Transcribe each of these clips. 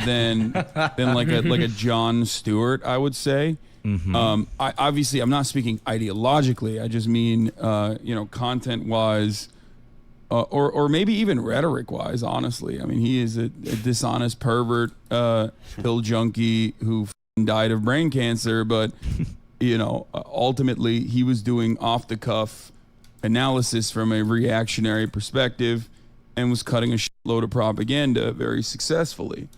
than like a Jon Stewart, I would say. I'm not speaking ideologically. I just mean content wise, or maybe even rhetoric wise. Honestly, I mean he is a dishonest pervert, pill junkie who died of brain cancer, but ultimately he was doing off the cuff analysis from a reactionary perspective and was cutting a shitload of propaganda very successfully.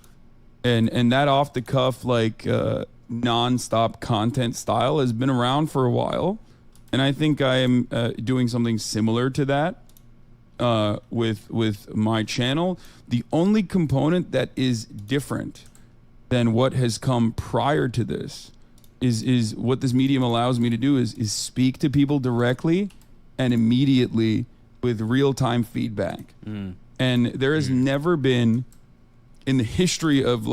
And that off the cuff, non-stop content style has been around for a while. And I think I am doing something similar to that with my channel. The only component that is different than what has come prior to this is what this medium allows me to do is speak to people directly and immediately with real-time feedback. And there has never been in the history of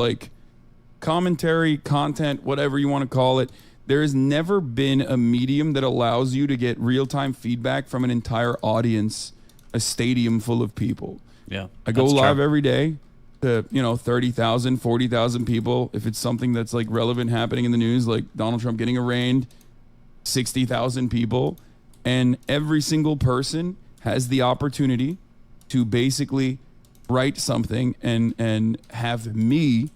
commentary, content, whatever you want to call it, there has never been a medium that allows you to get real-time feedback from an entire audience, a stadium full of people. Yeah, I go live every day to 30,000, 40,000 people. If it's something that's relevant happening in the news, like Donald Trump getting arraigned, 60,000 people, and every single person has the opportunity to basically write something and have me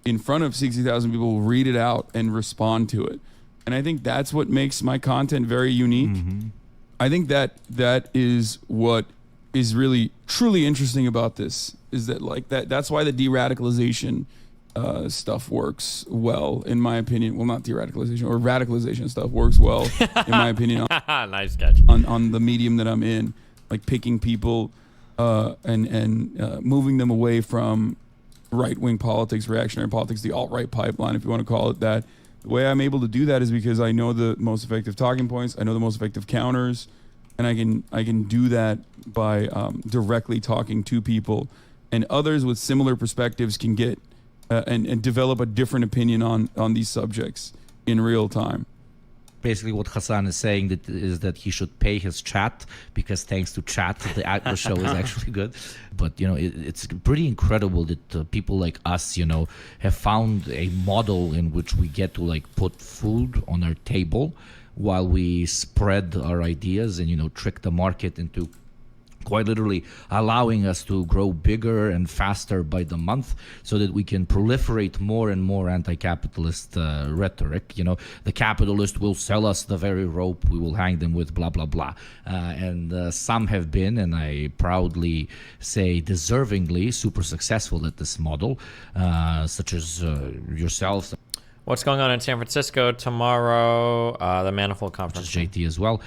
in front of 60,000 people read it out and respond to it. And I think that's what makes my content very unique. I think that is what is really truly interesting about this, is that that's why the de-radicalization stuff works well, in my opinion. Well, not de-radicalization, or radicalization stuff works well, in my opinion. Nice catch. On the medium that I'm in, picking people and moving them away from right-wing politics, reactionary politics, the alt-right pipeline, if you want to call it that. The way I'm able to do that is because I know the most effective talking points, I know the most effective counters, and I can do that by directly talking to people, and others with similar perspectives can get and develop a different opinion on these subjects in real time. Basically what Hasan is saying is that he should pay his chat, because thanks to chat the show is actually good. But it's pretty incredible that people like us have found a model in which we get to put food on our table while we spread our ideas and trick the market into quite literally allowing us to grow bigger and faster by the month, so that we can proliferate more and more anti-capitalist rhetoric. The capitalist will sell us the very rope we will hang them with, blah, blah, blah. And some have been, and I proudly say deservingly, super successful at this model, such as yourselves. What's going on in San Francisco tomorrow? The Manifold Conference. JT as well,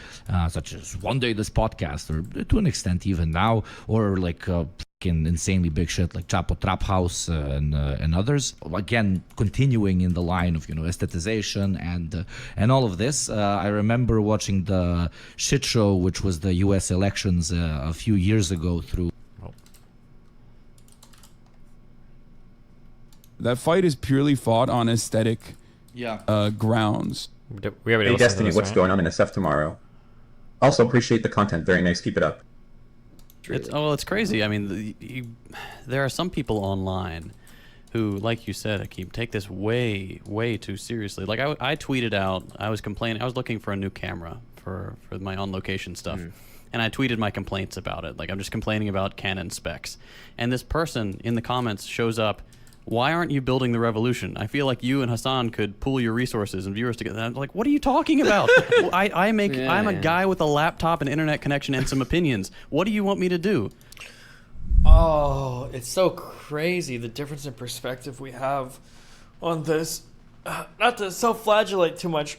such as one day this podcast, or to an extent even now, or fucking insanely big shit like Chapo Trap House and others. Again, continuing in the line of aesthetization and all of this. I remember watching the shit show, which was the U.S. elections a few years ago through. That fight is purely fought on aesthetic grounds. We already Hey Destiny, what's going on in SF tomorrow? Also appreciate the content. Very nice. Keep it up. It's crazy. I mean, there are some people online who, like you said, Akeem, take this way, way too seriously. I tweeted out, I was complaining, I was looking for a new camera for my on-location stuff. And I tweeted my complaints about it. I'm just complaining about Canon specs. And this person in the comments shows up, why aren't you building the revolution? I feel like you and Hasan could pool your resources and viewers together. And I'm like, what are you talking about? I'm a guy with a laptop, and internet connection, and some opinions. What do you want me to do? Oh, it's so crazy, the difference in perspective we have on this. Not to self-flagellate too much,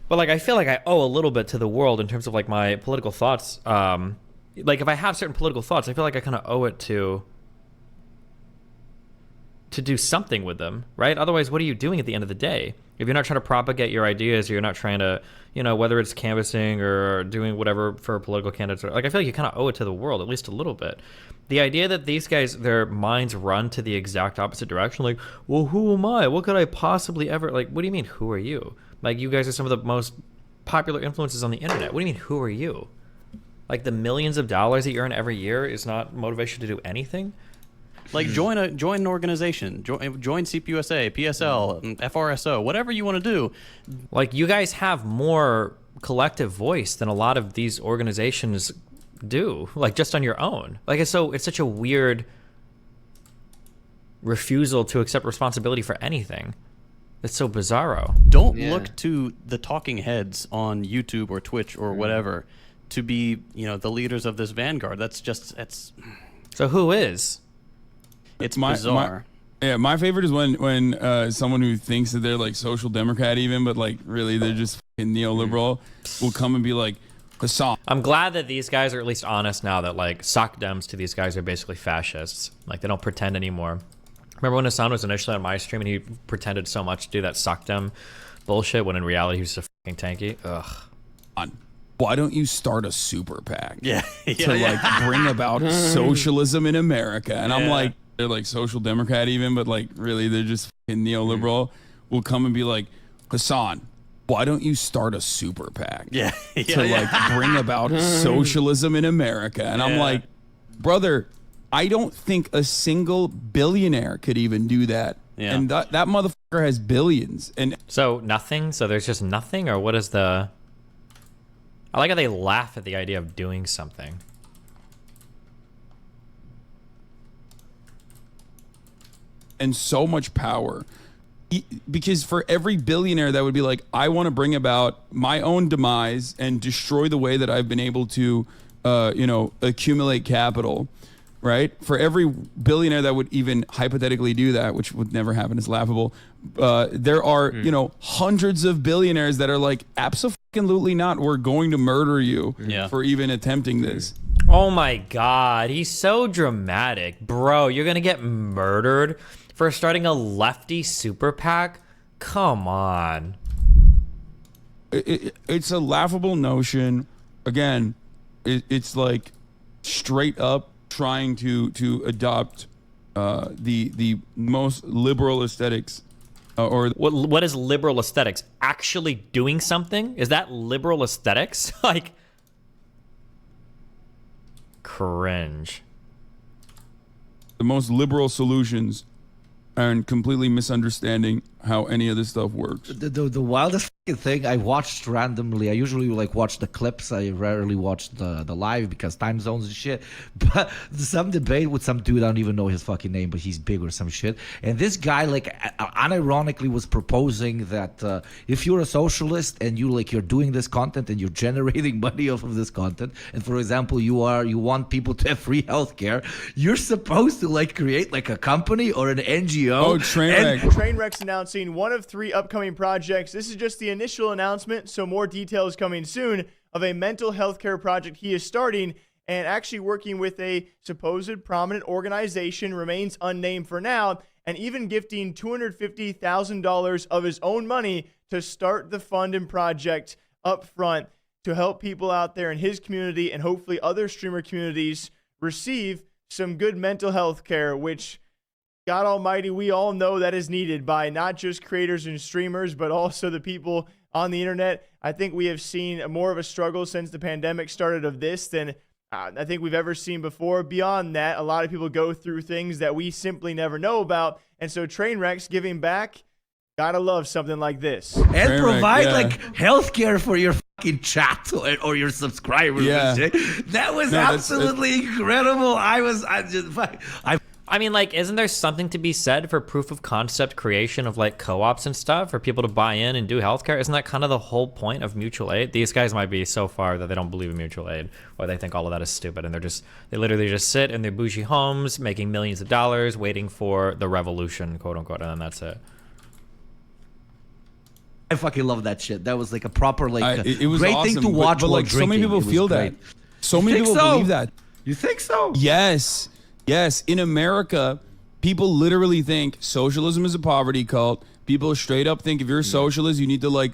but I feel like I owe a little bit to the world in terms of my political thoughts. If I have certain political thoughts, I feel like I kind of owe it to do something with them, right? Otherwise, what are you doing at the end of the day? If you're not trying to propagate your ideas, or you're not trying to, whether it's canvassing or doing whatever for political candidates, I feel like you kind of owe it to the world, at least a little bit. The idea that these guys, their minds run to the exact opposite direction, well, who am I? What could I possibly ever, what do you mean, who are you? You guys are some of the most popular influences on the internet. What do you mean, who are you? The millions of dollars that you earn every year is not motivation to do anything? Like join an organization, join CPUSA, PSL, FRSO, whatever you want to do. Like, you guys have more collective voice than a lot of these organizations do, like, just on your own. Like, it's such a weird refusal to accept responsibility for anything. It's so bizarro. Don't look to the talking heads on YouTube or Twitch or whatever to be, the leaders of this vanguard. It's So who is? It's bizarre. My favorite is when someone who thinks that they're like social democrat even, but like really they're just fucking neoliberal, will come and be like, Hasan. I'm glad that these guys are at least honest now that like sock dems to these guys are basically fascists. Like, they don't pretend anymore. Remember when Hasan was initially on my stream and he pretended so much to do that sock dem bullshit when in reality he was a fucking tanky? Ugh. Why don't you start a super PAC? Yeah. To like bring about socialism in America? And I'm like, they're like social democrat even, but like really they're just fucking neoliberal. Will come and be like, Hasan, why don't you start a super PAC? To like bring about socialism in America? And I'm like, brother, I don't think a single billionaire could even do that. Yeah. And that motherfucker has billions. And so nothing? So there's just nothing? Or what is the... I like how they laugh at the idea of doing something. And so much power. Because for every billionaire that would be like, I want to bring about my own demise and destroy the way that I've been able to, accumulate capital, right? For every billionaire that would even hypothetically do that, which would never happen, is laughable. There are, hundreds of billionaires that are like, absolutely not. We're going to murder you for even attempting this. Oh my God, he's so dramatic. Bro, you're gonna get murdered for starting a lefty super PAC? Come on. It's a laughable notion. Again, it's like straight up trying to adopt the most liberal aesthetics. Or what is liberal aesthetics? Actually doing something? Is that liberal aesthetics? Like, cringe. The most liberal solutions and completely misunderstanding how any of this stuff works. The wildest thing I watched randomly. I usually like watch the clips. I rarely watch the live because time zones and shit. But some debate with some dude, I don't even know his fucking name, but he's big or some shit. And this guy like unironically was proposing that if you're a socialist and you're doing this content and you're generating money off of this content, and for example you want people to have free healthcare, you're supposed to like create like a company or an NGO. Oh, Trainwreck's announcing one of 3 upcoming projects. This is just the initial announcement, so more details coming soon of a mental health care project he is starting, and actually working with a supposed prominent organization, remains unnamed for now, and even gifting $250,000 of his own money to start the fund and project up front to help people out there in his community and hopefully other streamer communities receive some good mental health care, which, God almighty, we all know that is needed by not just creators and streamers, but also the people on the internet. I think we have seen more of a struggle since the pandemic started of this than I think we've ever seen before. Beyond that, a lot of people go through things that we simply never know about. And so Trainwreck's giving back. Gotta love something like this. And provide like healthcare for your fucking chat or your subscribers. Yeah. That was absolutely incredible. I mean, like, isn't there something to be said for proof of concept creation of like co-ops and stuff for people to buy in and do healthcare? Isn't that kind of the whole point of mutual aid? These guys might be so far that they don't believe in mutual aid, or they think all of that is stupid, and they literally just sit in their bougie homes making millions of dollars waiting for the revolution, quote unquote, and then that's it. I fucking love that shit. That was like a proper it was great awesome, thing to watch but while like so many drinking. people feel that. So many people believe that. You think so? Yes. In America, people literally think socialism is a poverty cult. People straight up think if you're a socialist, you need to like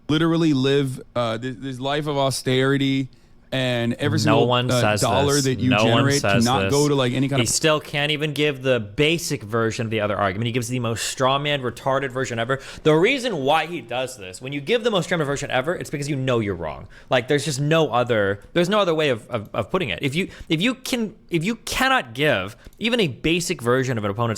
literally live this life of austerity and every No single one says dollar this. that you No one generate says cannot this. go to like any kind He of. still can't even give the basic version of the other argument. He gives the most strawman, retarded version ever. The reason why he does this, when you give the most strawman version ever, it's because you know you're wrong. Like there's just no other way of putting it. If you cannot give even a basic version of an opponent's